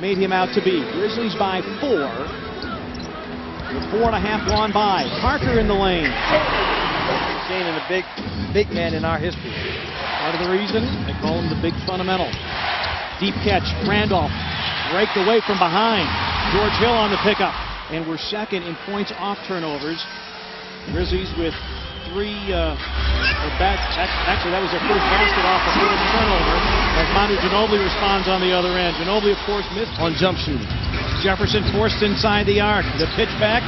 made him out to be. Grizzlies by 4. With 4.5 gone by. Parker in the lane. Seen in a big man in our history. Part of the reason, they call him the big fundamental. Deep catch, Randolph raked away from behind. George Hill on the pickup. And we're second in points off turnovers. Grizzlies with 3, actually that was their first basket off the first turnover, as Manu Ginobili responds on the other end. Ginobili, of course, missed on jump shooting. Jefferson forced inside the arc. The pitch back.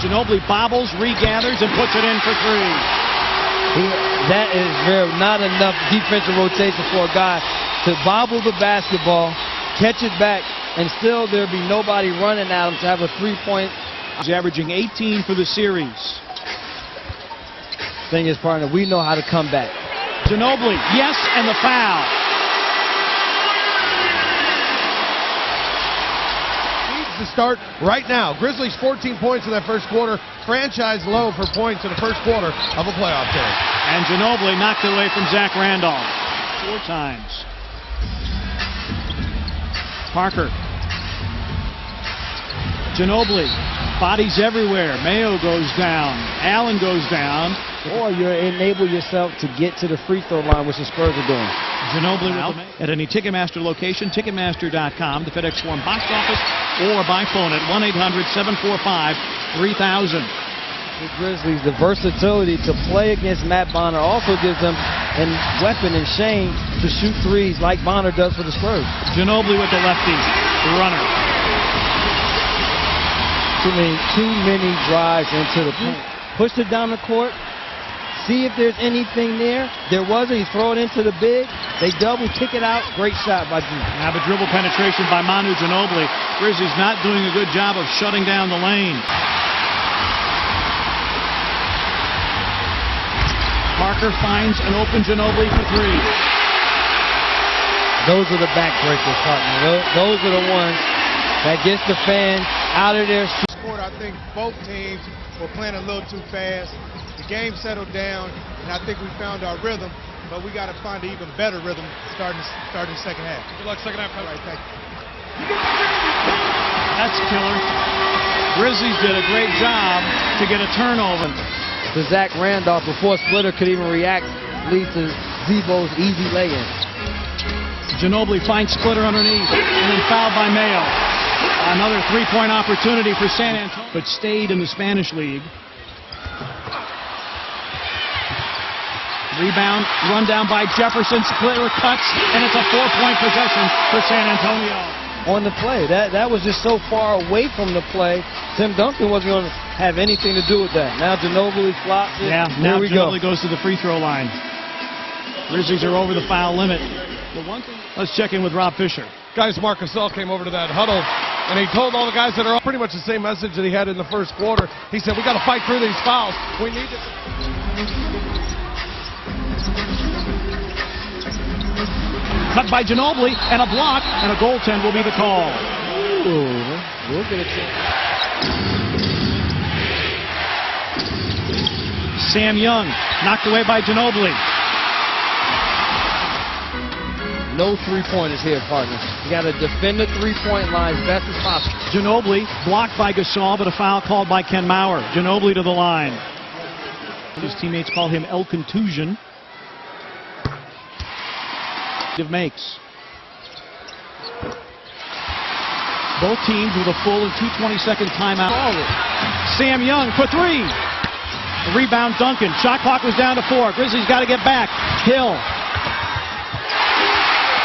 Ginobili bobbles, regathers, and puts it in for 3. That is not enough defensive rotation for a guy to bobble the basketball, catch it back, and still there'll be nobody running at him to have a 3-point. He's averaging 18 for the series. Thing is, partner, we know how to come back. Ginobili, yes, and the foul. Needs to start right now. Grizzlies 14 points in that first quarter. Franchise low for points in the first quarter of a playoff game. And Ginobili knocked it away from Zach Randolph 4 times. Parker. Ginobili. Bodies everywhere. Mayo goes down. Allen goes down. Or you enable yourself to get to the free throw line, which the Spurs are doing. Ginobili at any Ticketmaster location, Ticketmaster.com, the FedEx Forum box office, or by phone at 1-800-745-3000. The Grizzlies, the versatility to play against Matt Bonner also gives them a weapon in Shane to shoot threes like Bonner does for the Spurs. Ginobili with the lefty, the runner. Too many drives into the paint. Pushed it down the court. See if there's anything there. There wasn't. He throw it into the big. They double, kick it out. Great shot by Drew. Now the dribble penetration by Manu Ginobili. Grizzlies not doing a good job of shutting down the lane. Parker finds an open Ginobili for 3. Those are the backbreakers, partner. Those are the ones that gets the fans out of their seats. I think both teams were playing a little too fast. The game settled down, and I think we found our rhythm, but we got to find an even better rhythm starting the second half. Good luck second half. All right, thank you. That's killer. Grizzlies did a great job to get a turnover. To Zach Randolph before Splitter could even react, leads to Zebo's easy lay-in. Ginobili finds Splitter underneath, and then fouled by Mayo. Another 3-point opportunity for San Antonio, but stayed in the Spanish League. Rebound, run down by Jefferson. Splitter cuts, and it's a 4-point possession for San Antonio. On the play, that was just so far away from the play. Tim Duncan wasn't going to have anything to do with that. Now Ginobili flops it. Yeah, now Ginobili goes to the free throw line. Grizzlies are over the foul limit. Let's check in with Rob Fisher. Guys, Marc Gasol came over to that huddle, and he told all the guys that are pretty much the same message that he had in the first quarter. He said, we got to fight through these fouls. We need to... Cut by Ginobili, and a block, and a goaltend will be the call. Ooh, we'll get a chance. Sam Young, knocked away by Ginobili. No 3-pointers here, partner. You got to defend the 3-point line as best as possible. Ginobili blocked by Gasol, but a foul called by Ken Mauer. Ginobili to the line. His teammates call him El Contusion. Makes. Both teams with a full and 2:20-second timeout. Sam Young for 3. The rebound, Duncan. Shot clock was down to 4. Grizzlies got to get back. Hill.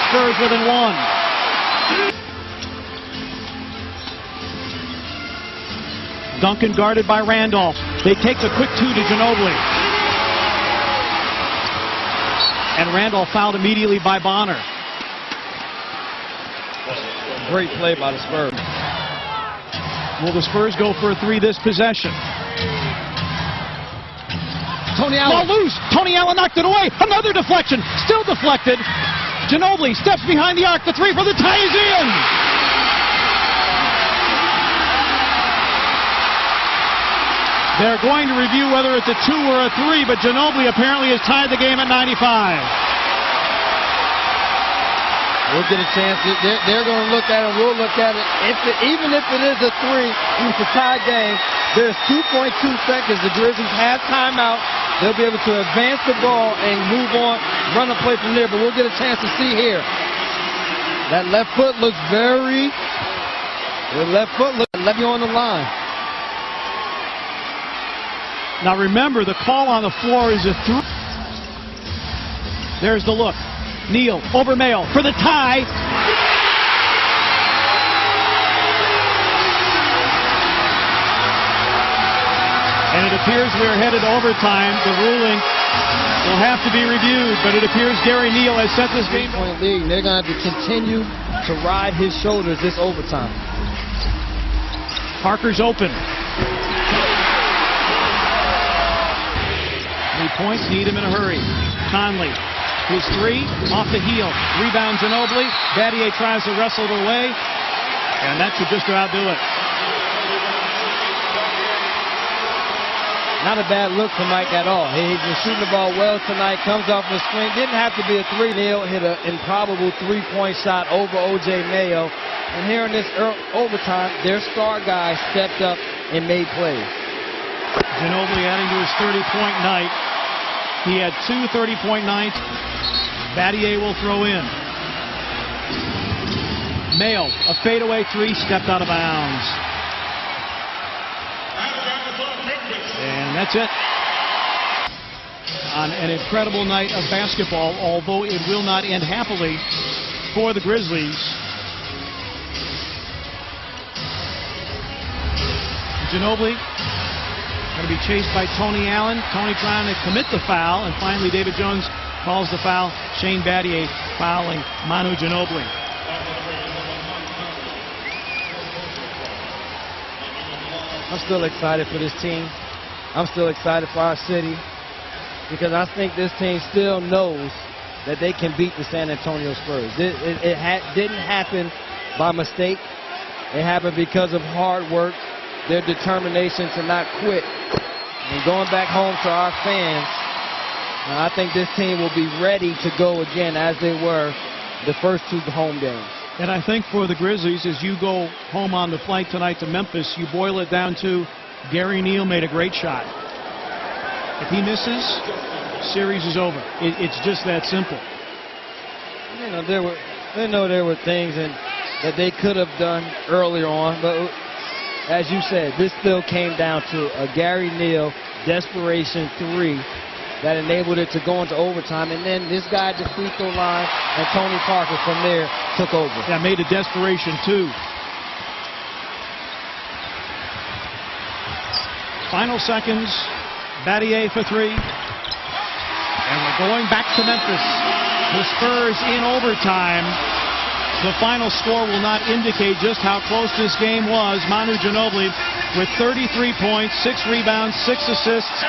Spurs within 1. Duncan guarded by Randolph. They take the quick 2 to Ginobili. And Randolph fouled immediately by Bonner. Great play by the Spurs. Will the Spurs go for a 3 this possession? Tony Allen. Ball loose. Tony Allen knocked it away. Another deflection. Still deflected. Ginobili steps behind the arc. The 3 for the tie is in. They're going to review whether it's a 2 or a 3, but Ginobili apparently has tied the game at 95. We'll get a chance. They're going to look at it. We'll look at it. Even if it is a 3, it's a tie game. There's 2.2 seconds. The Grizzlies have timeout. They'll be able to advance the ball and move on, run a play from there. But we'll get a chance to see here. That left foot looks very. The left foot looks left on the line. Now remember, the call on the floor is a 3. There's the look. Neal over Mayo for the tie. And it appears we're headed to overtime. The ruling will have to be reviewed, but it appears Gary Neal has set this game. Point lead. They're going to have to continue to ride his shoulders this overtime. Parker's open. Need points, need him in a hurry. Conley, his 3, off the heel. Rebound Ginobili. Battier tries to wrestle it away, and that should just about do it. Not a bad look for Mike at all. He's been shooting the ball well tonight. Comes off a screen. Didn't have to be a 3. Neal hit an improbable 3-point shot over O.J. Mayo. And here in this overtime, their star guy stepped up and made plays. Ginobili adding to his 30-point night. He had 2 30-point nights. Battier will throw in. Mayo, a fadeaway 3, stepped out of bounds. And that's it. On an incredible night of basketball, although it will not end happily for the Grizzlies. Ginobili going to be chased by Tony Allen. Tony trying to commit the foul, and finally David Jones calls the foul. Shane Battier fouling Manu Ginobili. I'm still excited for this team. I'm still excited for our city because I think this team still knows that they can beat the San Antonio Spurs. It didn't happen by mistake. It happened because of hard work, their determination to not quit, and going back home to our fans. And I think this team will be ready to go again as they were the first 2 home games. And I think for the Grizzlies, as you go home on the flight tonight to Memphis, you boil it down to Gary Neal made a great shot. If he misses, series is over. It's just that simple. You know, there were things that they could have done earlier on, but as you said, this still came down to a Gary Neal desperation 3 that enabled it to go into overtime, and then this guy at the free throw line and Tony Parker from there took over. That made a desperation 2. Final seconds, Battier for 3. And we're going back to Memphis. The Spurs in overtime. The final score will not indicate just how close this game was. Manu Ginobili with 33 points, 6 rebounds, 6 assists,